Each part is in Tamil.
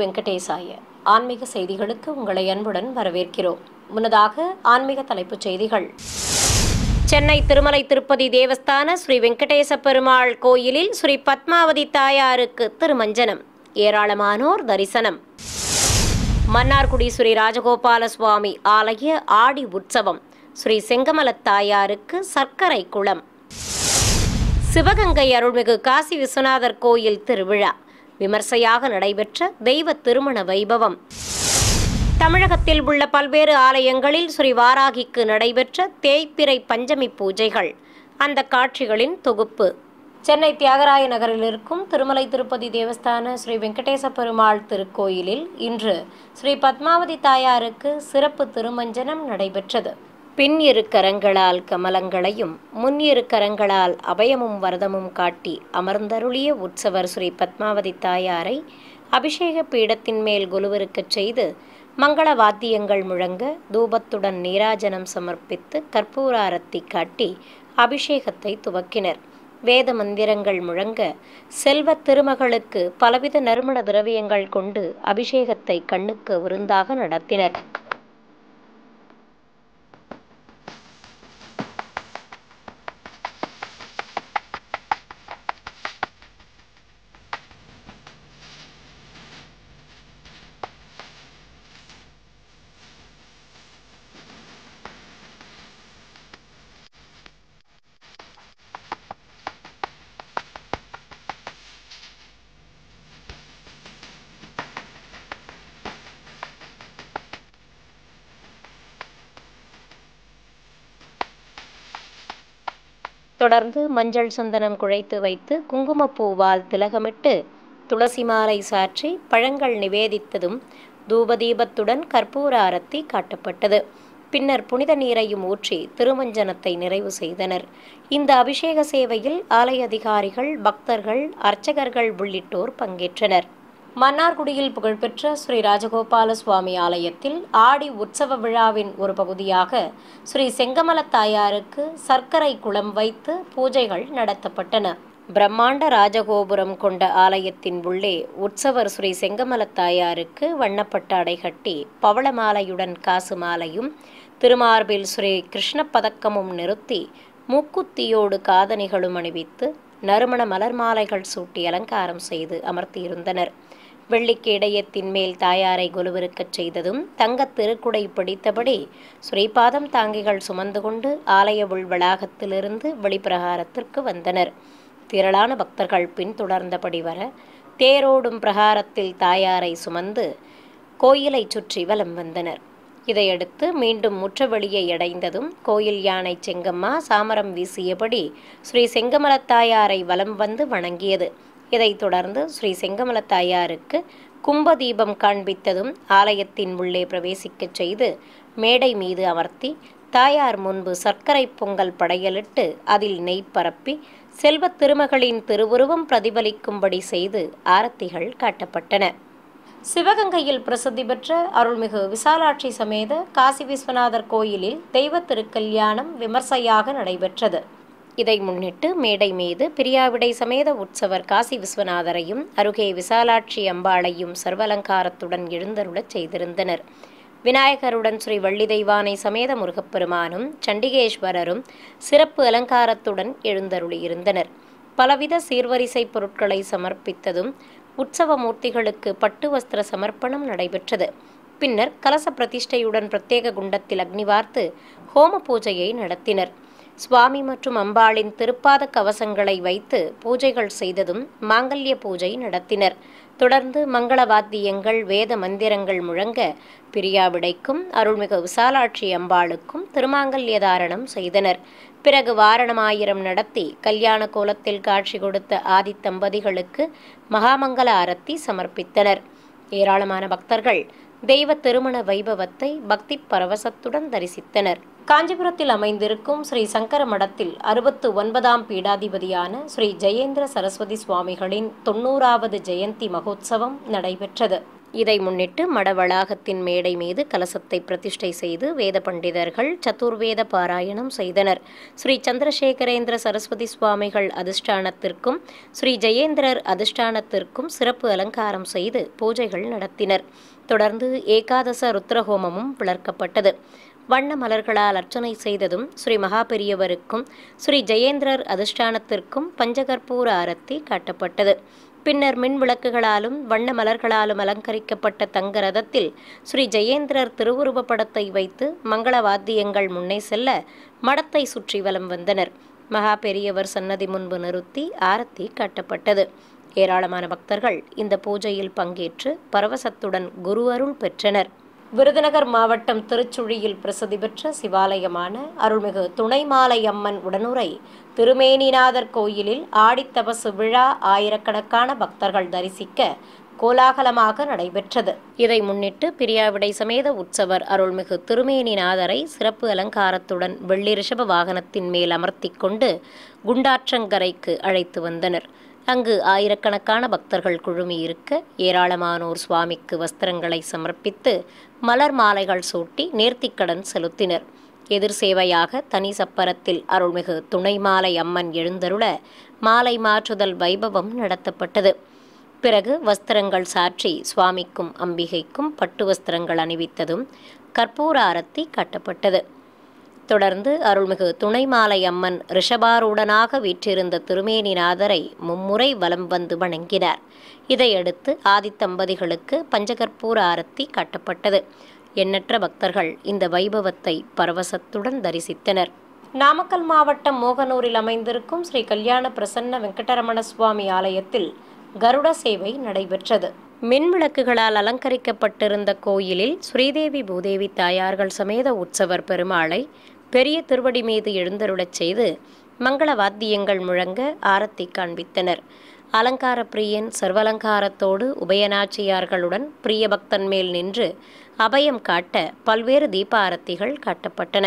வெங்கடேசாய. ஆன்மீக செய்திகளுக்கு உங்களை அன்புடன் வரவேற்கிறோம். முன்னதாக ஆன்மீக தலைப்புச் செய்திகள். சென்னை திருமலை திருப்பதி தேவஸ்தான ஸ்ரீ வெங்கடேச பெருமாள் கோயிலில் ஸ்ரீ பத்மாவதி தாயாருக்கு திருமஞ்சனம். ஏராளமானோர் தரிசனம். மன்னார்குடி ஸ்ரீ ராஜகோபால சுவாமி ஆலய ஆடி உற்சவம். ஸ்ரீ செங்கமலத் தாயாருக்கு சர்க்கரை குளம். சிவகங்கை அருள்மிகு காசி விஸ்வநாதர் கோயில் திருவிழா விமர்சையாக நடைபெற்ற தெய்வ திருமண வைபவம். தமிழகத்தில் உள்ள பல்வேறு ஆலயங்களில் ஸ்ரீ வாராகிக்கு நடைபெற்ற தேய்பிறை பஞ்சமி பூஜைகள், அந்த காட்சிகளின் தொகுப்பு. சென்னை தியாகராய நகரில் இருக்கும் திருமலை திருப்பதி தேவஸ்தான ஸ்ரீ வெங்கடேச பெருமாள் திருக்கோயிலில் இன்று ஸ்ரீ பத்மாவதி தாயாருக்கு சிறப்பு திருமஞ்சனம் நடைபெற்றது. பின் இரு கரங்களால் கமலங்களையும் முன் இரு கரங்களால் அபயமும் வரதமும் காட்டி அமர்ந்தருளிய உற்சவர் ஸ்ரீ பத்மாவதி தாயாரை அபிஷேக பீடத்தின் மேல் குலுவிருக்கச் செய்து மங்கள வாத்தியங்கள் முழங்க தூபத்துடன் நீராஜனம் சமர்ப்பித்து கற்பூர ஆரத்தி காட்டி அபிஷேகத்தை துவக்கினர். வேத மந்திரங்கள் முழங்க செல்வ திருமகளுக்கு பலவித நறுமண திரவியங்கள் கொண்டு அபிஷேகத்தை கண்ணுக்கு விருந்தாக நடத்தினர். தொடர்ந்து மஞ்சள் சந்தனம் குழைத்து வைத்து குங்குமப்பூவால் திலகமிட்டு துளசி மாலை சாற்றி பழங்கள் நிவேதித்ததும் தூபதீபத்துடன் கற்பூர ஆரத்தி காட்டப்பட்டது. பின்னர் புனித நீரையும் ஊற்றி திருமஞ்சனத்தை நிறைவு செய்தனர். இந்த அபிஷேக சேவையில் ஆலய அதிகாரிகள், பக்தர்கள், அர்ச்சகர்கள் உள்ளிட்டோர் பங்கேற்றனர். மன்னார்குடியில் புகழ்பெற்ற ஸ்ரீ ராஜகோபால சுவாமி ஆலயத்தில் ஆடி உற்சவ விழாவின் ஒரு பகுதியாக ஸ்ரீ செங்கமலத் தாயாருக்கு சர்க்கரை குளம் வைத்து பூஜைகள் நடத்தப்பட்டன. பிரம்மாண்ட ராஜகோபுரம் கொண்ட ஆலயத்தின் உள்ளே உற்சவர் ஸ்ரீ செங்கமலத் தாயாருக்கு வண்ணப்பட்ட அடை கட்டி பவள மாலையுடன் காசு மாலையும் திருமார்பில் ஸ்ரீ கிருஷ்ண பதக்கமும் நிறுத்தி மூக்குத்தியோடு காதணிகளும் அணிவித்து நறுமண மலர் மாலைகள் சூட்டி அலங்காரம் செய்து அமர்த்தியிருந்தனர். வெள்ளிக்கு இடையத்தின் மேல் தாயாரை கொலுவிருக்கச் செய்ததும் தங்கத் திருக்குடை பிடித்தபடி ஸ்ரீபாதம் தாங்கிகள் சுமந்து கொண்டு ஆலய உள் வளாகத்திலிருந்து வெளிப்பிரகாரத்திற்கு வந்தனர். திரளான பக்தர்கள் பின்தொடர்ந்தபடி வர தேரோடும் பிரகாரத்தில் தாயாரை சுமந்து கோயிலை சுற்றி வலம் வந்தனர். இதையடுத்து மீண்டும் முற்றவெளியை அடைந்ததும் கோயில் யானை செங்கம்மா சாமரம் வீசியபடி ஸ்ரீ செங்கமலத் தாயாரை வலம் வந்து வணங்கியது. இதைத் தொடர்ந்து ஸ்ரீ செங்கமலத் தாயாருக்கு கும்ப தீபம் காண்பித்ததும் ஆலயத்தின் உள்ளே பிரவேசிக்கச் செய்து மேடை மீது அமர்த்தி தாயார் முன்பு சர்க்கரை பொங்கல் படையலிட்டு அதில் நெய் பரப்பி செல்வத் திருமகளின் திருவுருவம் பிரதிபலிக்கும்படி செய்து ஆரத்திகள் காட்டப்பட்டன. சிவகங்கையில் பிரசித்தி பெற்ற அருள்மிகு விசாலாட்சி சமேத காசி விஸ்வநாதர் கோயிலில் தெய்வ திருக்கல்யாணம் விமர்சையாக நடைபெற்றது. இதை முன்னிட்டு மேடை மீது பிரியாவிடை சமேத உற்சவர் காசி விஸ்வநாதரையும் அருகே விசாலாட்சி அம்பாளையும் சர்வலங்காரத்துடன் எழுந்தருளச் செய்திருந்தனர். விநாயகருடன் ஸ்ரீ வள்ளி தெய்வானை சமேத முருகப்பெருமானும் சண்டிகேஸ்வரரும் சிறப்பு அலங்காரத்துடன் எழுந்தருளியிருந்தனர். பலவித சீர்வரிசை பொருட்களை சமர்ப்பித்ததும் உற்சவ மூர்த்திகளுக்கு பட்டு வஸ்திர சமர்ப்பணம் நடைபெற்றது. பின்னர் கலச பிரதிஷ்டையுடன் பிரத்யேக குண்டத்தில் அக்னி வார்த்து ஹோம பூஜையை நடத்தினர். சுவாமி மற்றும் அம்பாளின் திருப்பாத கவசங்களை வைத்து பூஜைகள் செய்ததும் மாங்கல்ய பூஜை நடத்தினர். தொடர்ந்து மங்கள வாத்தியங்கள், வேத மந்திரங்கள் முழங்க பிரியாவிடைக்கும் அருள்மிகு விசாலாட்சி அம்பாளுக்கும் திருமாங்கல்ய தாரணம் செய்தனர். பிறகு வாரணமாயிரம் நடத்தி கல்யாண கோலத்தில் காட்சி கொடுத்த ஆதி தம்பதிகளுக்கு மகாமங்கல ஆரத்தி சமர்ப்பித்தனர். ஏராளமான பக்தர்கள் தெய்வ திருமண வைபவத்தை பக்தி பரவசத்துடன் தரிசித்தனர். காஞ்சிபுரத்தில் அமைந்திருக்கும் ஸ்ரீ சங்கர மடத்தில் 69ஆம் பீடாதிபதியான ஸ்ரீ ஜெயேந்திர சரஸ்வதி சுவாமிகளின் 90வது ஜெயந்தி மகோத்சவம் நடைபெற்றது. இதை முன்னிட்டு மட வளாகத்தின் மேடை மீது கலசத்தை பிரதிஷ்டை செய்து வேத பண்டிதர்கள் சதுர்வேத பாராயணம் செய்தனர். ஸ்ரீ சந்திரசேகரேந்திர சரஸ்வதி சுவாமிகள் அதிஷ்டானத்திற்கும் ஸ்ரீ ஜெயேந்திரர் அதிஷ்டானத்திற்கும் சிறப்பு அலங்காரம் செய்து பூஜைகள் நடத்தினர். தொடர்ந்து ஏகாதச ருத்ரஹோமமும் வளர்க்கப்பட்டது. வண்ண மலர்களால் அர்ச்சனை செய்ததும் ஸ்ரீ மகாபெரியவருக்கும் ஸ்ரீ ஜெயேந்திரர் அதிஷ்டானத்திற்கும் பஞ்சகற்பூர ஆரத்தி காட்டப்பட்டது. பின்னர் மின் விளக்குகளாலும் வண்ண மலர்களாலும் அலங்கரிக்கப்பட்ட தங்க ரதத்தில் ஸ்ரீ ஜெயேந்திரர் திருவுருவ படத்தை வைத்து மங்கள வாத்தியங்கள் முன்னே செல்ல மடத்தை சுற்றி வலம் வந்தனர். மகா பெரியவர் சன்னதி முன்பு நிறுத்தி ஆரத்தி காட்டப்பட்டது. ஏராளமான பக்தர்கள் இந்த பூஜையில் பங்கேற்று பரவசத்துடன் குரு அருள் பெற்றனர். விருதுநகர் மாவட்டம் திருச்சுழியில் பிரசித்தி பெற்ற சிவாலயமான அருள்மிகு துணைமாலை அம்மன் உடனுரை திருமேனிநாதர் கோயிலில் ஆடித்தபசு விழா ஆயிரக்கணக்கான பக்தர்கள் தரிசிக்க கோலாகலமாக நடைபெற்றது. இதை முன்னிட்டு பிரியாவிடை சமேத உற்சவர் அருள்மிகு திருமேனிநாதரை சிறப்பு அலங்காரத்துடன் வெள்ளி ரிஷப வாகனத்தின் மேல் அமர்த்தி கொண்டு குண்டாற்றங்கரைக்கு அழைத்து வந்தனர். அங்கு ஆயிரக்கணக்கான பக்தர்கள் குழுமியிருக்க ஏராளமானோர் சுவாமிக்கு வஸ்திரங்களை சமர்ப்பித்து மலர் மாலைகள் சூட்டி நேர்த்திக்கடன் செலுத்தினர். எதிர் சேவையாக தனி சப்பரத்தில் அருள்மிகு துணைமாலை அம்மன் எழுந்தருள மாலை மாற்றுதல் வைபவம் நடத்தப்பட்டது. பிறகு வஸ்திரங்கள் சாற்றி சுவாமிக்கும் அம்பிகைக்கும் பட்டு வஸ்திரங்கள் அணிவித்ததும் கற்பூர ஆரத்தி காட்டப்பட்டது. தொடர்ந்து அருள்மிகு துணைமாலை அம்மன் ரிஷபாரூடனாக வீற்றிருந்த திருமேனிநாதரை மும்முறை வலம் வந்து வணங்கினார். இதையடுத்து ஆதித்தம்பதிகளுக்கு பஞ்சகற்பூர ஆரத்தி காட்டப்பட்டது. எண்ணற்ற பக்தர்கள் இந்த வைபவத்தை பரவசத்துடன் தரிசித்தனர். நாமக்கல் மாவட்டம் மோகனூரில் அமைந்திருக்கும் ஸ்ரீ கல்யாண பிரசன்ன வெங்கடரமண சுவாமி ஆலயத்தில் கருட சேவை நடைபெற்றது. மின் விளக்குகளால் அலங்கரிக்கப்பட்டிருந்த கோயிலில் ஸ்ரீதேவி பூதேவி தாயார்கள் சமேத உற்சவர் பெருமாளை பெரிய திருவடி மீது எழுந்தருளச் செய்து மங்கள வாத்தியங்கள் முழங்க ஆரத்தி காண்பித்தனர். அலங்கார பிரியன் சர்வலங்காரத்தோடு உபயநாச்சியார்களுடன் பிரிய பக்தன் மேல் நின்று அபயம் காட்ட பல்வேறு தீப ஆரத்திகள் காட்டப்பட்டன.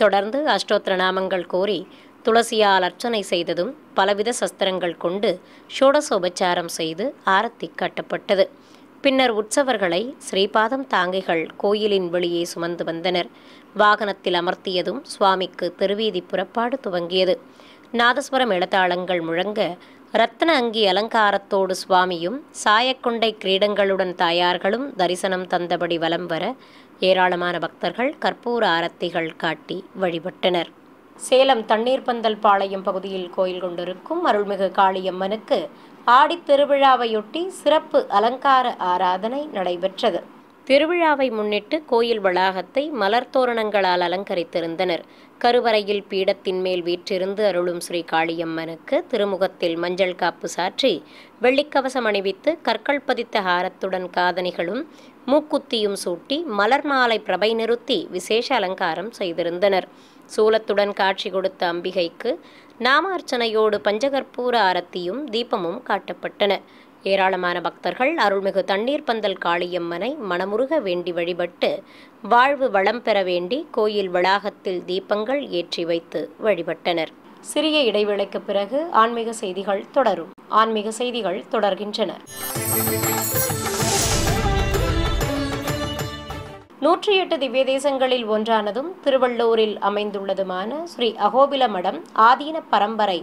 தொடர்ந்து அஷ்டோத்திர நாமங்கள் கோரி துளசியால் அர்ச்சனை செய்ததும் பலவித சஸ்திரங்கள் கொண்டு ஷோடசோபச்சாரம் செய்து ஆரத்தி காட்டப்பட்டது. பின்னர் உற்சவர்களை ஸ்ரீபாதம் தாங்கிகள் கோயிலின் வெளியே சுமந்து வந்தனர். வாகனத்தில் அமர்த்தியதும் சுவாமிக்கு திருவீதி புறப்பாடு துவங்கியது. நாதஸ்வர மேளதாளங்கள் முழங்க ரத்ன அங்கி அலங்காரத்தோடு சுவாமியும் சாயக்கொண்டை கிரீடங்களுடன் தாயார்களும் தரிசனம் தந்தபடி வலம் வர ஏராளமான பக்தர்கள் கற்பூர ஆரத்திகள் காட்டி வழிபட்டனர். சேலம் தண்ணீர் பந்தல் பாளையம் பகுதியில் கோயில் கொண்டிருக்கும் அருள்மிகு காளியம்மனுக்கு ஆடித் திருவிழாவையொட்டி சிறப்பு அலங்கார ஆராதனை நடைபெற்றது. திருவிழாவை முன்னிட்டு கோயில் வளாகத்தை மலர் தோரணங்களால் அலங்கரித்திருந்தனர். கருவறையில் பீடத்தின் மேல் வீற்றிருந்து அருளும் ஸ்ரீ காளியம்மனுக்கு திருமுகத்தில் மஞ்சள் காப்பு சாற்றி வெள்ளிக்கவசம் அணிவித்து கற்கள் பதித்த ஹாரத்துடன் காதணிகளும் மூக்குத்தியும் சூட்டி மலர் மாலை பிரபை நிறுத்தி விசேஷ அலங்காரம் செய்திருந்தனர். சூலத்துடன் காட்சி கொடுத்த அம்பிகைக்கு நாமார்ச்சனையோடு பஞ்சகற்பூர ஆரத்தியும் தீபமும் காட்டப்பட்டன. ஏராளமான பக்தர்கள் அருள்மிகு தண்ணீர் பந்தல் காளியம்மனை மனமுருக வேண்டி வழிபட்டு வாழ்வு வளம் பெற வேண்டி கோயில் வளாகத்தில் தீபங்கள் ஏற்றி வைத்து வழிபட்டனர். சிறிய இடைவேளைக்கு பிறகு ஆன்மீக செய்திகள் தொடரும். ஆன்மீக செய்திகள் தொடர்கின்றன. 108 திவ்ய தேசங்களில் ஒன்றானதும் திருவள்ளூரில் அமைந்துள்ளதுமான ஸ்ரீ அகோபில மடம் ஆதீன பரம்பரை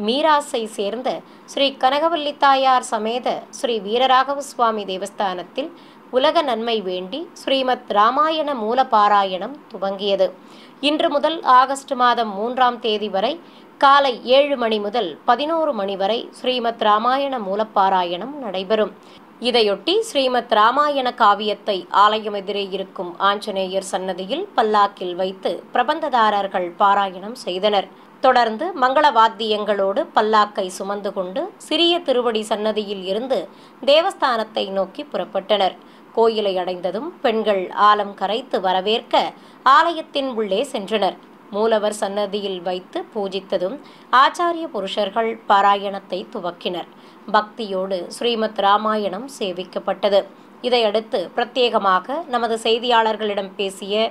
மீராஸை சேர்ந்த ஸ்ரீ கனகவல்லி தாயார் சமேத ஸ்ரீ வீரராகவ சுவாமி தேவஸ்தானத்தில் உலக நன்மை வேண்டி ஸ்ரீமத் ராமாயண மூல பாராயணம் துவங்கியது. இன்று முதல் ஆகஸ்ட் மாதம் 3ஆம் தேதி வரை காலை 7 மணி முதல் 11 மணி வரை ஸ்ரீமத் ராமாயண மூலப்பாராயணம் நடைபெறும். இதையொட்டி ஸ்ரீமத் ராமாயண காவியத்தை ஆலயம் எதிரே இருக்கும் ஆஞ்சநேயர் சன்னதியில் பல்லாக்கில் வைத்து பிரபந்ததாரர்கள் பாராயணம் செய்தனர். தொடர்ந்து மங்கள வாத்தியங்களோடு பல்லாக்கை சுமந்து கொண்டு சிறிய திருவடி சன்னதியில் இருந்து தேவஸ்தானத்தை நோக்கி புறப்பட்டனர். கோயிலை அடைந்ததும் பெண்கள் ஆலம் கரைத்து வரவேற்க ஆலயத்தின் உள்ளே சென்றனர். மூலவர் சன்னதியில் வைத்து பூஜித்ததும் ஆச்சாரிய புருஷர்கள் பாராயணத்தை துவக்கினர். பக்தியோடு ஸ்ரீமத் ராமாயணம் சேவிக்கப்பட்டது. இதையடுத்து பிரத்யேகமாக நமது செய்தியாளர்களிடம் பேசிய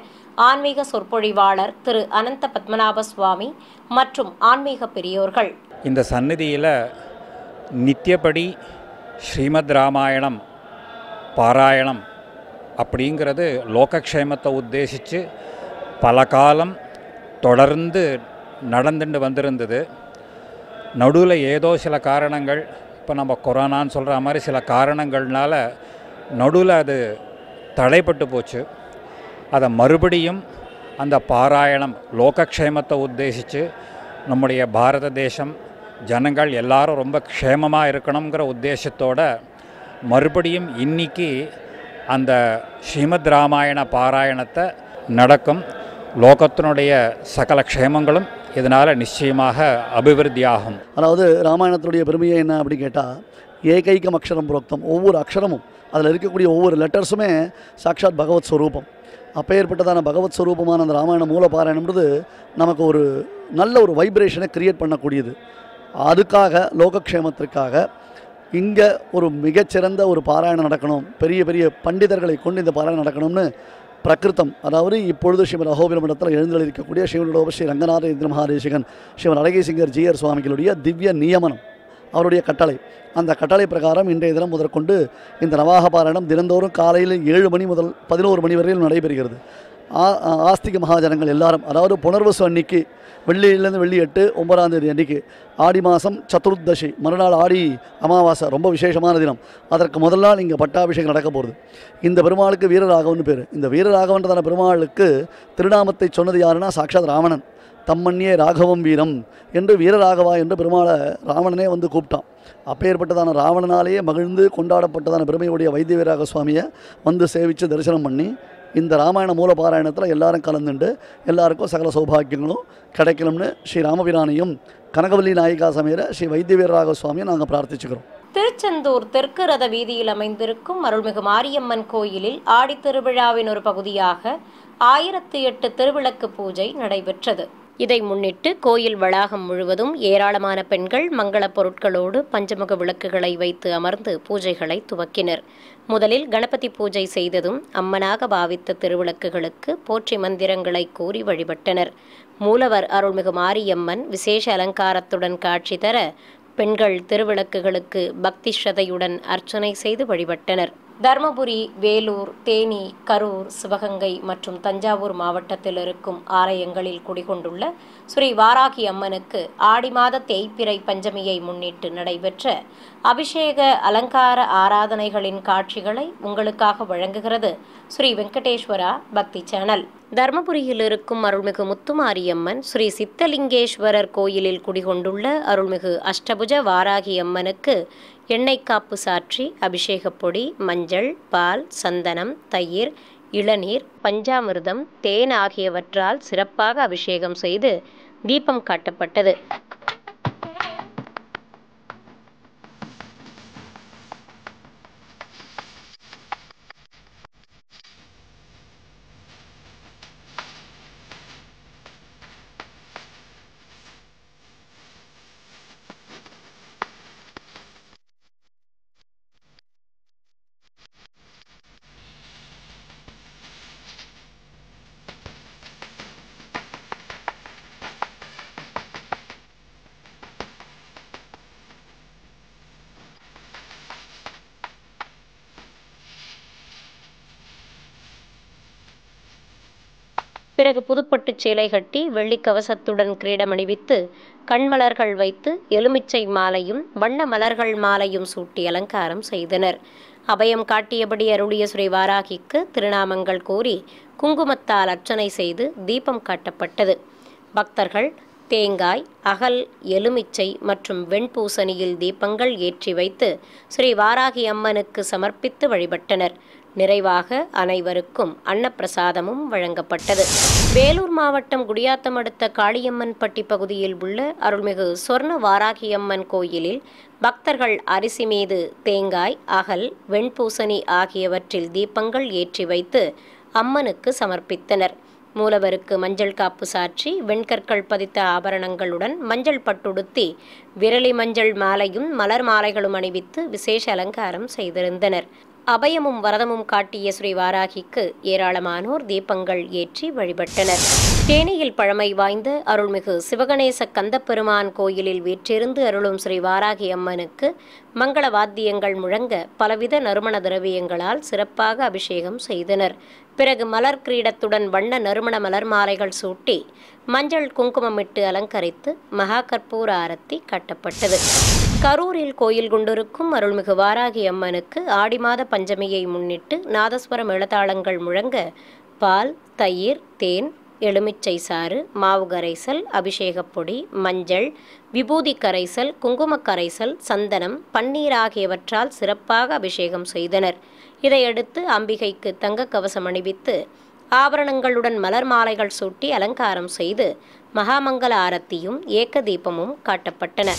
ஆன்மீக சொற்பொழிவாளர் திரு அனந்த பத்மநாப சுவாமி மற்றும் ஆன்மீக பெரியோர்கள், இந்த சந்நிதியில் நித்தியப்படி ஸ்ரீமத் ராமாயணம் பாராயணம் அப்படிங்கிறது லோகக்ஷேமத்தை உத்தேசித்து பல காலம் தொடர்ந்து நடந்துட்டு வந்திருந்தது. நடுவில் ஏதோ சில காரணங்கள், இப்போ நம்ம கொரோனான்னு சொல்கிற மாதிரி சில காரணங்கள்னால நடுவில் அது தடைப்பட்டு போச்சு. அதை மறுபடியும் அந்த பாராயணம் லோகக்ஷேமத்தை உத்தேசித்து நம்முடைய பாரத தேசம் ஜனங்கள் எல்லாரும் ரொம்ப க்ஷேமமாக இருக்கணுங்கிற உத்தேசத்தோட மறுபடியும் இன்னைக்கு அந்த ஸ்ரீமத் ராமாயண பாராயணத்தை நடக்கும். லோகத்தினுடைய சகல க்ஷேமங்களும் இதனால் நிச்சயமாக அபிவிருத்தியாகும். அதாவது ராமாயணத்தினுடைய பெருமையை என்ன அப்படின்னு கேட்டால், ஏகைக்கம் அக்ஷரம் புரோக்தம், ஒவ்வொரு அக்ஷரமும் அதில் இருக்கக்கூடிய ஒவ்வொரு லெட்டர்ஸுமே சாக்ஷாத் பகவத் ஸ்வரூபம். அப்பேற்பட்டதான பகவத் ஸ்வரூபமான அந்த ராமாயண மூல பாராயணம்ன்றது நமக்கு ஒரு நல்ல ஒரு வைப்ரேஷனை கிரியேட் பண்ணக்கூடியது. அதுக்காக லோகக்ஷேமத்திற்காக இங்கே ஒரு மிகச்சிறந்த ஒரு பாராயணம் நடக்கணும், பெரிய பெரிய பண்டிதர்களை கொண்டு இந்த பாராயணம் நடக்கணும்னு பிரகிருத்தம், அதாவது இப்பொழுது ஸ்ரீமத் அகோபிலமடத்தில் எழுந்தளிக்கக்கூடிய ஸ்ரீமடோப ஸ்ரீ ரங்கநாத இந்திர மகாதேசிகன் ஸ்ரீமத் அழகேசிங்கர் ஜிஆர் சுவாமிகளுடைய திவ்ய நியமனம், அவருடைய கட்டளை. அந்த கட்டளை பிரகாரம் இன்றைய தினம் முதற்கொண்டு இந்த நவாக பாராயணம் தினந்தோறும் காலையில் 7 மணி முதல் 11 மணி வரையில் நடைபெறுகிறது. ஆஸ்திக மகாஜனங்கள் எல்லாரும், அதாவது புனர்வசு அன்னைக்கு வெள்ளியிலேருந்து வெள்ளி 8 9ஆம் தேதி அன்றைக்கி ஆடி மாதம் சதுர்தசி, மறுநாள் ஆடி அமாவாசை, ரொம்ப விசேஷமான தினம். அதற்கு முதல் நாள் இங்கே பட்டாபிஷேகம் நடக்க போகிறது. இந்த பெருமாளுக்கு வீரராகவன் பேர். இந்த வீரராகவன்றதான பெருமாளுக்கு திருநாமத்தை சொன்னது யாருன்னா சாட்சாத் ராவணன். தம்மன்யே ராகவம் வீரம் என்று வீரராகவா என்று பெருமாளை ராவணனே வந்து கூப்பிட்டான். அப்பேற்பட்டதான ராவணனாலேயே மகிழ்ந்து கொண்டாடப்பட்டதான பெருமையுடைய வைத்திய வீராக சுவாமியை வந்து சேவித்து தரிசனம் பண்ணி இந்த ராமாயண மூல பாராயணத்தில் எல்லாரும் கலந்துண்டு எல்லாருக்கும் சகல சௌபாகியங்களும் கிடைக்கணும்னு ஸ்ரீ ராமபிரானையும் கனகவல்லி நாயிகா சமேர ஸ்ரீ வைத்திய வீரராக சுவாமியை நாங்கள் பிரார்த்திச்சுக்கிறோம். திருச்செந்தூர் தெற்கு ரத வீதியில் அமைந்திருக்கும் அருள்மிகு மாரியம்மன் கோயிலில் ஆடித்திருவிழாவின் ஒரு பகுதியாக 1008 திருவிளக்கு பூஜை நடைபெற்றது. இதை முன்னிட்டு கோயில் வளாகம் முழுவதும் ஏராளமான பெண்கள் மங்களப் பொருட்களோடு பஞ்சமுக விளக்குகளை வைத்து அமர்ந்து பூஜைகளை துவக்கினர். முதலில் கணபதி பூஜை செய்ததும் அம்மனாக பாவித்த திருவிளக்குகளுக்கு போற்றி மந்திரங்களை கூறி வழிபட்டனர். மூலவர் அருள்மிகு மாரியம்மன் விசேஷ அலங்காரத்துடன் காட்சி தர பெண்கள் திருவிளக்குகளுக்கு பக்தி ஸ்ரதையுடன் அர்ச்சனை செய்து வழிபட்டனர். தர்மபுரி, வேலூர், தேனி, கரூர், சிவகங்கை மற்றும் தஞ்சாவூர் மாவட்டத்தில் இருக்கும் ஆலயங்களில் குடிகொண்டுள்ள ஸ்ரீ வாராகி அம்மனுக்கு ஆடி மாத தேய்பிறை பஞ்சமியை முன்னிட்டு நடைபெற்ற அபிஷேக அலங்கார ஆராதனைகளின் காட்சிகளை உங்களுக்காக வழங்குகிறது ஸ்ரீ வெங்கடேஸ்வரா பக்தி சேனல். தர்மபுரியில் இருக்கும் அருள்மிகு முத்துமாரியம்மன் ஸ்ரீ சித்தலிங்கேஸ்வரர் கோயிலில் குடிகொண்டுள்ள அருள்மிகு அஷ்டபுஜ வாராகி அம்மனுக்கு எண்ணெய் காப்பு சாற்றி அபிஷேகப் பொடி, மஞ்சள், பால், சந்தனம், தயிர், இளநீர், பஞ்சாமிர்தம், தேன் ஆகியவற்றால் சிறப்பாக அபிஷேகம் செய்து தீபம் காட்டப்பட்டது. பிறகு புதுப்பட்டு சேலை கட்டி வெள்ளிக் கவசத்துடன் கிரீடம் அணிவித்து கண்மலர்கள் வைத்து எலுமிச்சை மாலையும் வண்ண மலர்கள் மாலையும் சூட்டி அலங்காரம் செய்தனர். அபயம் காட்டியபடி அருளிய ஸ்ரீ வாராகிக்கு திருநாமங்கள் கூறி குங்குமத்தால் அர்ச்சனை செய்து தீபம் காட்டப்பட்டது. பக்தர்கள் தேங்காய், அகல், எலுமிச்சை மற்றும் வெண்பூசணியில் தீபங்கள் ஏற்றி வைத்து ஸ்ரீ வாராகி அம்மனுக்கு சமர்ப்பித்து வழிபட்டனர். நிறைவாக அனைவருக்கும் அன்னப்பிரசாதமும் வழங்கப்பட்டது. வேலூர் மாவட்டம் குடியாத்தம் அடுத்த காளியம்மன் பட்டி பகுதியில் உள்ள அருள்மிகு சொர்ண வாராகியம்மன் கோயிலில் பக்தர்கள் அரிசி மீது தேங்காய், அகல், வெண்பூசணி ஆகியவற்றில் தீபங்கள் ஏற்றி வைத்து அம்மனுக்கு சமர்ப்பித்தனர். மூலவருக்கு மஞ்சள் காப்பு சாற்றி வெண்கற்கள் பதித்த ஆபரணங்களுடன் மஞ்சள் பட்டுடுத்தி விரலி மஞ்சள் மாலையும் மலர் மாலைகளும் அணிவித்து விசேஷ அலங்காரம் செய்திருந்தனர். அபயமும் வரதமும் காட்டிய ஸ்ரீ வாராகிக்கு ஏராளமானோர் தீபங்கள் ஏற்றி வழிபட்டனர். தேனியில் பழமை வாய்ந்த அருள்மிகு சிவகணேச கந்தப்பெருமான் கோயிலில் வீற்றிருந்து அருளும் ஸ்ரீ வாராகி அம்மனுக்கு மங்கள வாத்தியங்கள் முழங்க பலவித நறுமண திரவியங்களால் சிறப்பாக அபிஷேகம் செய்தனர். பிறகு மலர் கிரீடத்துடன் வண்ண நறுமண மலர் மாலைகள் சூட்டி மஞ்சள் குங்குமமிட்டு அலங்கரித்து மகா கற்பூர ஆரத்தி காட்டப்பட்டது. கரூரில் கோயில் கொண்டிருக்கும் அருள்மிகு வாராகி அம்மனுக்கு ஆடி மாத பஞ்சமியை முன்னிட்டு நாதஸ்வர மேளதாளங்கள் முழங்க பால், தயிர், தேன், எலுமிச்சை சாறு, மாவு கரைசல், அபிஷேகப் பொடி, மஞ்சள், விபூதி கரைசல், குங்கும கரைசல், சந்தனம், பன்னீர் ஆகியவற்றால் சிறப்பாக அபிஷேகம் செய்தனர். இதையடுத்து அம்பிகைக்கு தங்க கவசம் அணிவித்து ஆபரணங்களுடன் மலர் மாலைகள் சூட்டி அலங்காரம் செய்து மகாமங்கல ஆரத்தியும் ஏக தீபமும் காட்டப்பட்டன.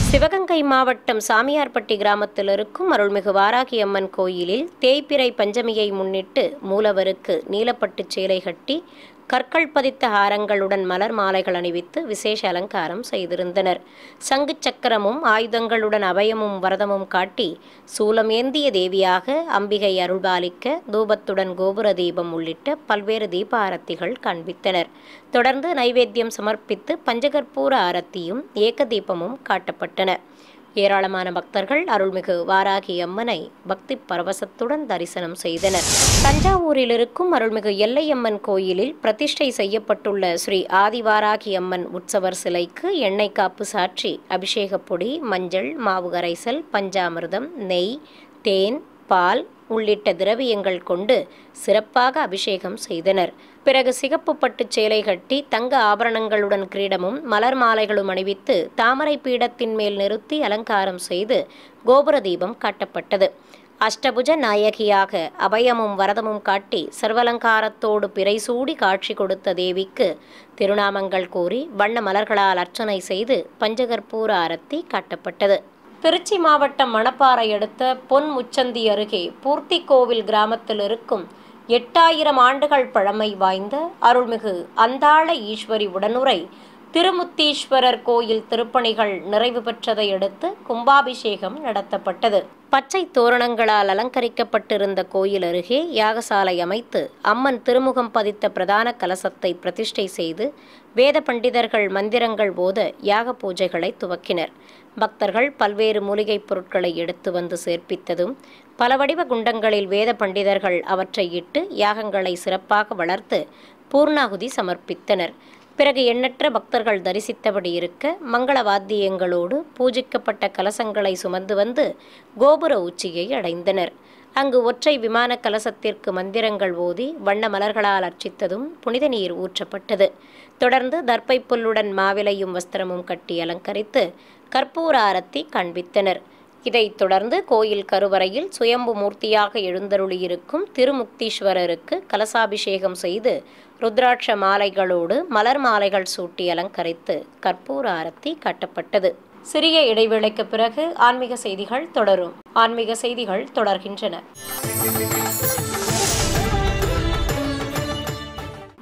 சிவகங்கை மாவட்டம் சாமியார்பட்டி கிராமத்தில் இருக்கும் அருள்மிகு வாராகி அம்மன் கோயிலில் தேய்பிறை பஞ்சமியை முன்னிட்டு மூலவருக்கு நீலப்பட்டு சேலை கட்டி கற்கள் பதித்த ஹாரங்களுடன் மலர் மாலைகள் அணிவித்து விசேஷ அலங்காரம் செய்திருந்தனர். சங்கு சக்கரமும் ஆயுதங்களுடன் அபயமும் வரதமும் காட்டி சூலம் ஏந்திய தேவியாக அம்பிகை அருள்பாலிக்க தூபத்துடன் கோபுர தீபம் உள்ளிட்ட பல்வேறு தீப ஆரத்திகள் காண்பித்தனர். தொடர்ந்து நைவேத்தியம் சமர்ப்பித்து பஞ்சகற்பூர ஆரத்தியும் ஏக தீபமும் காட்டப்பட்டன. ஏராளமான பக்தர்கள் அருள்மிகு வாராகி அம்மனை பக்தி பரவசத்துடன் தரிசனம் செய்தனர். தஞ்சாவூரில் இருக்கும் அருள்மிகு எல்லையம்மன் கோயிலில் பிரதிஷ்டை செய்யப்பட்டுள்ள ஸ்ரீ ஆதிவாராகி அம்மன் உற்சவர் சிலைக்கு எண்ணெய் காப்பு சாற்றி அபிஷேகப் பொடி, மஞ்சள், மாவு கரைசல், பஞ்சாமிர்தம், நெய், தேன், பால் உள்ளிட்ட திரவியங்கள் கொண்டு சிறப்பாக அபிஷேகம் செய்தனர். பிறகு சிகப்பு பட்டு சேலை கட்டி தங்க ஆபரணங்களுடன் கிரீடமும் மலர் மாலைகளும் அணிவித்து தாமரை பீடத்தின் மேல் நிறுத்தி அலங்காரம் செய்து கோபுர தீபம் காட்டப்பட்டது. அஷ்டபுஜ நாயகியாக அபயமும் வரதமும் காட்டி சர்வலங்காரத்தோடு பிறைசூடி காட்சி கொடுத்த தேவிக்கு திருநாமங்கள் கூறி வண்ண மலர்களால் அர்ச்சனை செய்து பஞ்சகற்பூர ஆரத்தி காட்டப்பட்டது. திருச்சி மாவட்டம் மணப்பாறை அடுத்த பொன் முச்சந்தி அருகே பூர்த்தி கோவில் கிராமத்தில் இருக்கும் 8000 ஆண்டுகள் பழமை வாய்ந்த அருள்மிகு அந்தாள ஈஸ்வரி உடனுரை திருமுத்தீஸ்வரர் கோயில் திருப்பணிகள் நிறைவு பெற்றதை அடுத்து கும்பாபிஷேகம் நடத்தப்பட்டது. பச்சை தோரணங்களால் அலங்கரிக்கப்பட்டிருந்த கோயில் அருகே யாகசாலை அமைத்து அம்மன் திருமுகம் பதித்த பிரதான கலசத்தை பிரதிஷ்டை செய்து வேத பண்டிதர்கள் மந்திரங்கள் போத யாக பூஜைகளை துவக்கினர். பக்தர்கள் பல்வேறு மூலிகைப் பொருட்களை எடுத்து வந்து சேர்ப்பித்ததும் பல வடிவ குண்டங்களில் வேத பண்டிதர்கள் அவற்றை இட்டு யாகங்களை சிறப்பாக வளர்த்து பூர்ணாகுதி சமர்ப்பித்தனர். பிறகு எண்ணற்ற பக்தர்கள் தரிசித்தபடி இருக்க மங்கள வாத்தியங்களோடு பூஜிக்கப்பட்ட கலசங்களை சுமந்து வந்து கோபுர உச்சியை அடைந்தனர். அங்கு ஒற்றை விமான கலசத்திற்கு மந்திரங்கள் ஓதி வண்ண மலர்களால் அர்ச்சித்ததும் புனித நீர் ஊற்றப்பட்டது. தொடர்ந்து தர்ப்பை புல்லுடன் மாவிலையும் வஸ்திரமும் கட்டி அலங்கரித்து கற்பூர ஆரத்தி காண்பித்தனர். இதைத் தொடர்ந்து கோயில் கருவறையில் சுயம்பு மூர்த்தியாக எழுந்தருளியிருக்கும் திருமுக்தீஸ்வரருக்கு கலசாபிஷேகம் செய்து ருத்ராட்ச மாலைகளோடு மலர் மாலைகள் சூட்டி அலங்கரித்து கற்பூர ஆரத்தி காட்டப்பட்டது. சிறிய இடைவேளைக்கு பிறகு ஆன்மீக செய்திகள் தொடரும். ஆன்மீக செய்திகள் தொடர்கின்றன.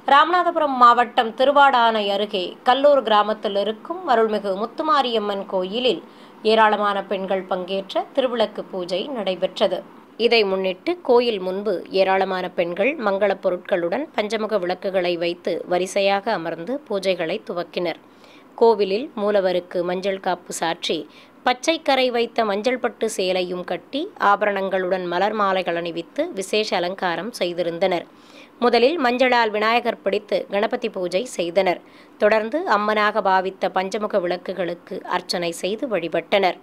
ராமநாதபுரம் மாவட்டம் திருவாடானை அருகே கல்லூர் கிராமத்தில் இருக்கும் அருள்மிகு முத்துமாரியம்மன் கோயிலில் ஏராளமான பெண்கள் பங்கேற்ற திருவிளக்கு பூஜை நடைபெற்றது. இதை முன்னிட்டு கோயில் முன்பு ஏராளமான பெண்கள் மங்கள பொருட்களுடன் பஞ்சமுக விளக்குகளை வைத்து வரிசையாக அமர்ந்து பூஜைகளை துவக்கினர். கோவிலில் மூலவருக்கு மஞ்சள் காப்பு சாற்றி பச்சை கரை வைத்த மஞ்சள் பட்டு சேலையும் கட்டி ஆபரணங்களுடன் மலர் மாலைகள் அணிவித்து விசேஷ அலங்காரம் செய்திருந்தனர். முதலில் மஞ்சளால் விநாயகர் பிடித்து கணபதி பூஜை செய்தனர். தொடர்ந்து அம்மனாக பாவித்த பஞ்சமுக விளக்குகளுக்கு அர்ச்சனை செய்து வழிபட்டனர்.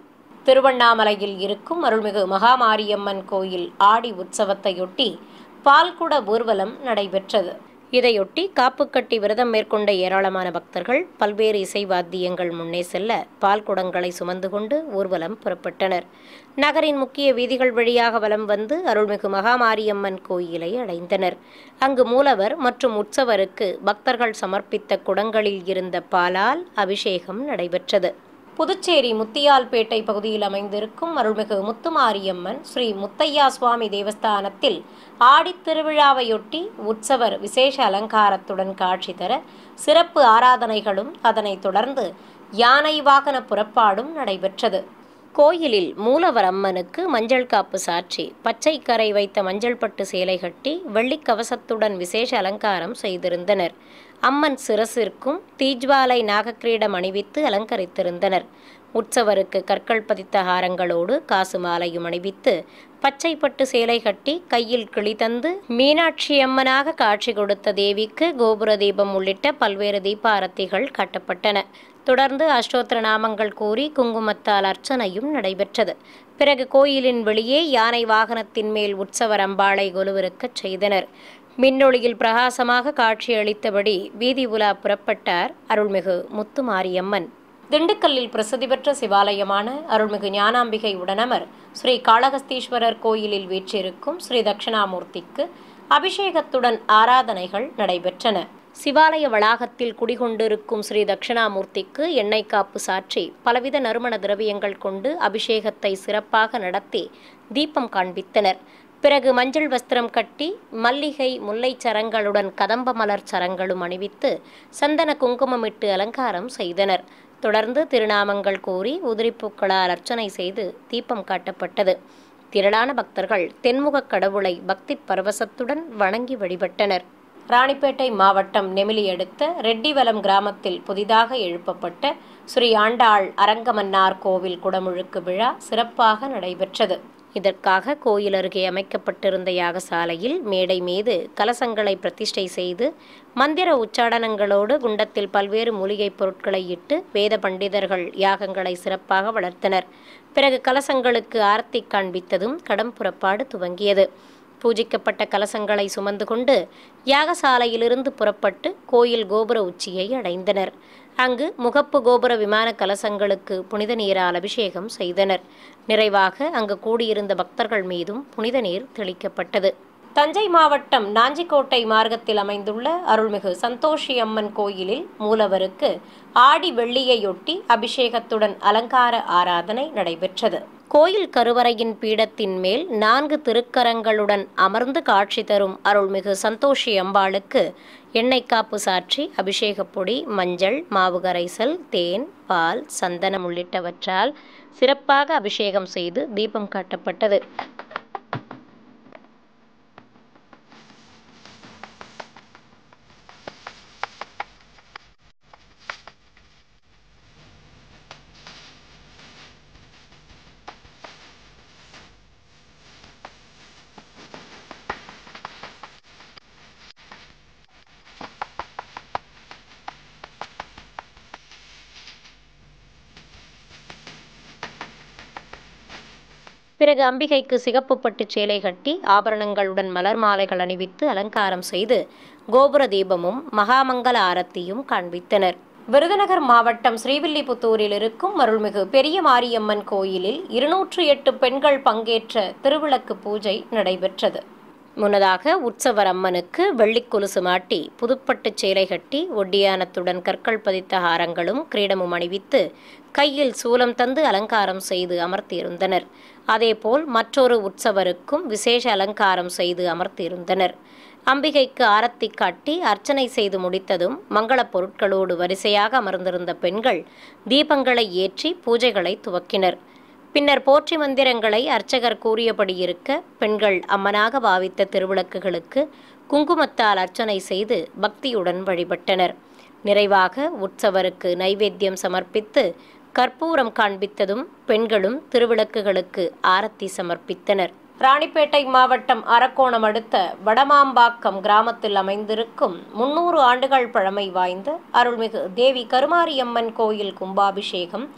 திருவண்ணாமலையில் இருக்கும் அருள்மிகு மகாமாரியம்மன் கோயில் ஆடி உற்சவத்தையொட்டி பால்குட ஊர்வலம் நடைபெற்றது. இதையொட்டி காப்பு கட்டி விரதம் மேற்கொண்ட ஏராளமான பக்தர்கள் பல்வேறு இசை வாத்தியங்கள் முன்னே செல்ல பால்குடங்களை சுமந்து கொண்டு ஊர்வலம் புறப்பட்டனர். நகரின் முக்கிய வீதிகள் வழியாக வலம் வந்து அருள்மிகு மகாமாரியம்மன் கோயிலை அடைந்தனர். அங்கு மூலவர் மற்றும் உற்சவருக்கு பக்தர்கள் சமர்ப்பித்த குடங்களில் இருந்த பாலால் அபிஷேகம் நடைபெற்றது. புதுச்சேரி முத்தியால்பேட்டை பகுதியில் அமைந்திருக்கும் அருள்மிகு முத்துமாரியம்மன் ஸ்ரீ முத்தையா சுவாமி தேவஸ்தானத்தில் ஆடித் திருவிழாவையொட்டி உற்சவர் விசேஷ அலங்காரத்துடன் காட்சி தர சிறப்பு ஆராதனைகளும் அதனைத் தொடர்ந்து யானை வாகன புறப்பாடும் நடைபெற்றது. கோயிலில் மூலவர் அம்மனுக்கு மஞ்சள் காப்பு சாற்றி பச்சை கரை வைத்த மஞ்சள் பட்டு சேலை கட்டி வெள்ளிக் கவசத்துடன் விசேஷ அலங்காரம் செய்திருந்தனர். அம்மன் சிரசிற்கும் தீஜ்வாலை நாகக்கிரீடம் அணிவித்து அலங்கரித்திருந்தனர். உற்சவருக்கு கற்கள் பதித்த ஹாரங்களோடு காசு மாலையும் அணிவித்து பச்சை பட்டு சேலை கட்டி கையில் கிளி தந்து மீனாட்சி அம்மனாக காட்சி கொடுத்த தேவிக்கு கோபுர தீபம் உள்ளிட்ட பல்வேறு தீபாரத்திகள் காட்டப்பட்டன. தொடர்ந்து அஷ்டோத்திர நாமங்கள் கூறி குங்குமத்தால் அர்ச்சனையும் நடைபெற்றது. பிறகு கோயிலின் வெளியே யானை வாகனத்தின் மேல் உற்சவர் அம்பாளை கொலுவிருக்கச் செய்தனர். மின்னொளியில் பிரகாசமாக காட்சியளித்தபடி வீதி உலா புறப்பட்டார் அருள்மிகு முத்துமாரியம்மன். திண்டுக்கல்லில் பிரசித்தி பெற்ற சிவாலயமான அருள்மிகு ஞானாம்பிகை உடனமர் ஸ்ரீ காளகஸ்தீஸ்வரர் கோயிலில் வீற்றிருக்கும் ஸ்ரீ தட்சிணாமூர்த்திக்கு அபிஷேகத்துடன் ஆராதனைகள் நடைபெற்றன. சிவாலய வளாகத்தில் குடிகொண்டிருக்கும் ஸ்ரீ தட்சிணாமூர்த்திக்கு எண்ணெய் காப்பு சாற்றி பலவித நறுமண திரவியங்கள் கொண்டு அபிஷேகத்தை சிறப்பாக நடத்தி தீபம் காண்பித்தனர். பிறகு மஞ்சள் வஸ்திரம் கட்டி மல்லிகை முல்லை சரங்களுடன் கதம்ப மலர் சரங்களும் அணிவித்து சந்தன குங்குமமிட்டு அலங்காரம் செய்தனர். தொடர்ந்து திருநாமங்கள் கூறி உதிரிப்பூக்களால் அர்ச்சனை செய்து தீபம் காட்டப்பட்டது. திரளான பக்தர்கள் தென்முகக் கடவுளை பக்தி பரவசத்துடன் வணங்கி வழிபட்டனர். ராணிப்பேட்டை மாவட்டம் நெமிலி அடுத்த ரெட்டிவலம் கிராமத்தில் புதிதாக எழுப்பப்பட்ட ஸ்ரீ ஆண்டாள் அரங்கமன்னார் கோவில் குடமுழுக்கு விழா சிறப்பாக நடைபெற்றது. இதற்காக கோயில் அருகே அமைக்கப்பட்டிருந்த யாகசாலையில் மேடை மீது கலசங்களை பிரதிஷ்டை செய்து மந்திர உச்சாடனங்களோடு குண்டத்தில் பல்வேறு மூலிகைப் பொருட்களை இட்டு வேத பண்டிதர்கள் யாகங்களை சிறப்பாக வளர்த்தனர். பிறகு கலசங்களுக்கு ஆரத்தி காண்பித்ததும் கடம் புறப்பாடு துவங்கியது. பூஜிக்கப்பட்ட கலசங்களை சுமந்து கொண்டு யாகசாலையிலிருந்து புறப்பட்டு கோயில் கோபுர உச்சியை அடைந்தனர். அங்கு முகப்பு கோபுர விமான கலசங்களுக்கு புனித நீரால் அபிஷேகம் செய்தனர். நிறைவாக அங்கு கூடியிருந்த பக்தர்கள் மீதும் புனித நீர் தெளிக்கப்பட்டது. தஞ்சை மாவட்டம் நாஞ்சிக்கோட்டை மார்க்கத்தில் அமைந்துள்ள அருள்மிகு சந்தோஷி அம்மன் கோயிலில் மூலவருக்கு ஆடி வெள்ளியையொட்டி அபிஷேகத்துடன் அலங்கார ஆராதனை நடைபெற்றது. கோயில் கருவறையின் பீடத்தின் மேல் 4 திருக்கரங்களுடன் அமர்ந்து காட்சி தரும் அருள்மிகு சந்தோஷி அம்பாளுக்கு எண்ணெய் காப்பு சாற்றி அபிஷேகப் பொடி, மஞ்சள், மாவு கரைசல், தேன், பால், சந்தனம் உள்ளிட்டவற்றால் சிறப்பாக அபிஷேகம் செய்து தீபம் காட்டப்பட்டது. பிறகு அம்பிகைக்கு சிகப்பு பட்டு சேலை கட்டி ஆபரணங்களுடன் மலர் மாலைகள் அணிவித்து அலங்காரம் செய்து கோபுர தீபமும் மகாமங்கல ஆரத்தியும் காண்பித்தனர். விருதுநகர் மாவட்டம் ஸ்ரீவில்லிபுத்தூரில் இருக்கும் அருள்மிகு பெரிய மாரியம்மன் கோயிலில் 208 பெண்கள் பங்கேற்ற திருவிளக்கு பூஜை நடைபெற்றது. முன்னதாக உற்சவர் அம்மனுக்கு வெள்ளிக் கொலுசு மாட்டி புதுப்பட்டு சேலை கட்டி ஒட்டியானத்துடன் கற்கள் பதித்த ஹாரங்களும் கிரீடமும் அணிவித்து கையில் சூலம் தந்து அலங்காரம் செய்து அமர்த்தியிருந்தனர். அதேபோல் மற்றொரு உற்சவருக்கும் விசேஷ அலங்காரம் செய்து அமர்த்தியிருந்தனர். அம்பிகைக்கு ஆரத்தி காட்டி அர்ச்சனை செய்து முடித்ததும் மங்களப் பொருட்களோடு வரிசையாக அமர்ந்திருந்த பெண்கள் தீபங்களை ஏற்றி பூஜைகளை துவக்கினர். பின்னர் போற்றி மந்திரங்களை அர்ச்சகர் கூறியபடி இருக்க பெண்கள் அம்மனாக பாவித்த திருவிளக்குகளுக்கு குங்குமத்தால் அர்ச்சனை செய்து பக்தியுடன் வழிபட்டனர். நிறைவாக உற்சவருக்கு நைவேத்தியம் சமர்ப்பித்து கற்பூரம் காண்பித்ததும் பெண்களும் திருவிளக்குகளுக்கு ஆரத்தி சமர்ப்பித்தனர். ராணிப்பேட்டை மாவட்டம் அரக்கோணம் அடுத்த வடமாம்பாக்கம் கிராமத்தில் அமைந்திருக்கும் 300 ஆண்டுகள் பழமை வாய்ந்த அருள்மிகு தேவி கருமாரியம்மன் கோயில் கும்பாபிஷேகம்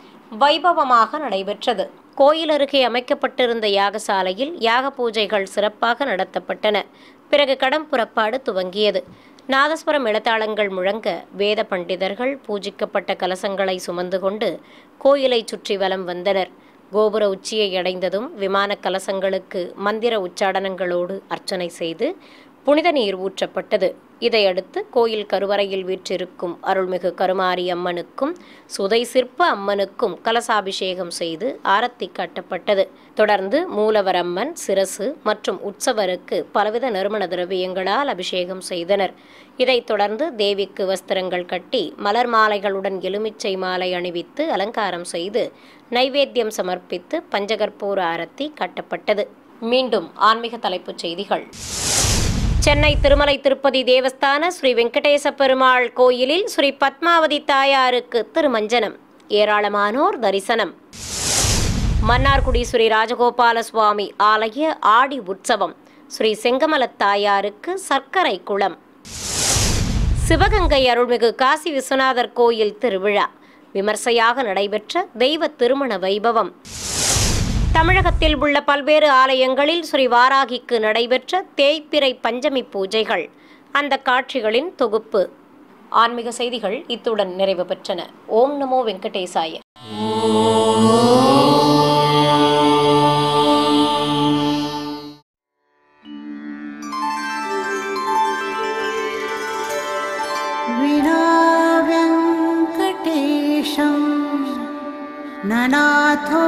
வைபவமாக நடைபெற்றது. கோயில் அருகே அமைக்கப்பட்டிருந்த யாகசாலையில் யாக பூஜைகள் சிறப்பாக நடத்தப்பட்டன. பிறகு கடம் புறப்பாடு துவங்கியது. நாதஸ்வரம் இளத்தாளங்கள் முழங்க வேத பண்டிதர்கள் பூஜிக்கப்பட்ட கலசங்களை சுமந்து கொண்டு கோயிலை சுற்றி வலம் வந்தனர். கோபுர உச்சியை அடைந்ததும் விமான கலசங்களுக்கு மந்திர உச்சாடனங்களோடு அர்ச்சனை செய்து புனித நீர் ஊற்றப்பட்டது. இதையடுத்து கோயில் கருவறையில் வீற்றிருக்கும் அருள்மிகு கருமாரி அம்மனுக்கும் சுதை சிற்ப அம்மனுக்கும் கலசாபிஷேகம் செய்து ஆரத்தி காட்டப்பட்டது. தொடர்ந்து மூலவர் அம்மன், சிரசு மற்றும் உற்சவருக்கு பலவித நறுமண திரவியங்களால் அபிஷேகம் செய்தனர். இதைத் தொடர்ந்து தேவிக்கு வஸ்திரங்கள் கட்டி மலர் மாலைகளுடன் எலுமிச்சை மாலை அணிவித்து அலங்காரம் செய்து நைவேத்தியம் சமர்ப்பித்து பஞ்சகற்பூர ஆரத்தி காட்டப்பட்டது. மீண்டும் ஆன்மீக தலைப்புச் செய்திகள். சென்னை திருமலை திருப்பதி தேவஸ்தான ஸ்ரீ வெங்கடேச பெருமாள் கோயிலில் ஸ்ரீ பத்மாவதி தாயாருக்கு திருமஞ்சனம். ஏராளமானோர் தரிசனம். மன்னார்குடி ஸ்ரீ ராஜகோபால சுவாமி ஆலய ஆடி உற்சவம். ஸ்ரீ செங்கமலத் தாயாருக்கு சர்க்கரை குளம். சிவகங்கை அருள்மிகு காசி விஸ்வநாதர் கோயில் திருவிழா. விமர்சையாக நடைபெற்ற தெய்வ திருமண வைபவம். தமிழகத்தில் உள்ள பல்வேறு ஆலயங்களில் ஸ்ரீ வாராகிக்கு நடைபெற்ற தேய்பிறை பஞ்சமி பூஜைகள், அந்த காட்சிகளின் தொகுப்பு. ஆன்மீக செய்திகள் இத்துடன் நிறைவு பெற்றன. ஓம் நமோ வெங்கடேசாய. ननाथो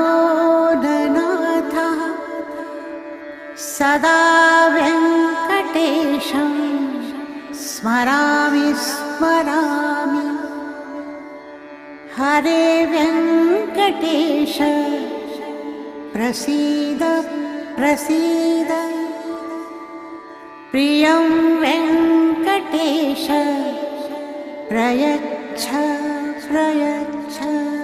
ननाथः सदा वेङ्कटेशं स्मरामि स्मरामि। हरे वेङ्कटेश प्रसीद प्रसीद। प्रियं वेङ्कटेश प्रयच्छ प्रयच्छ।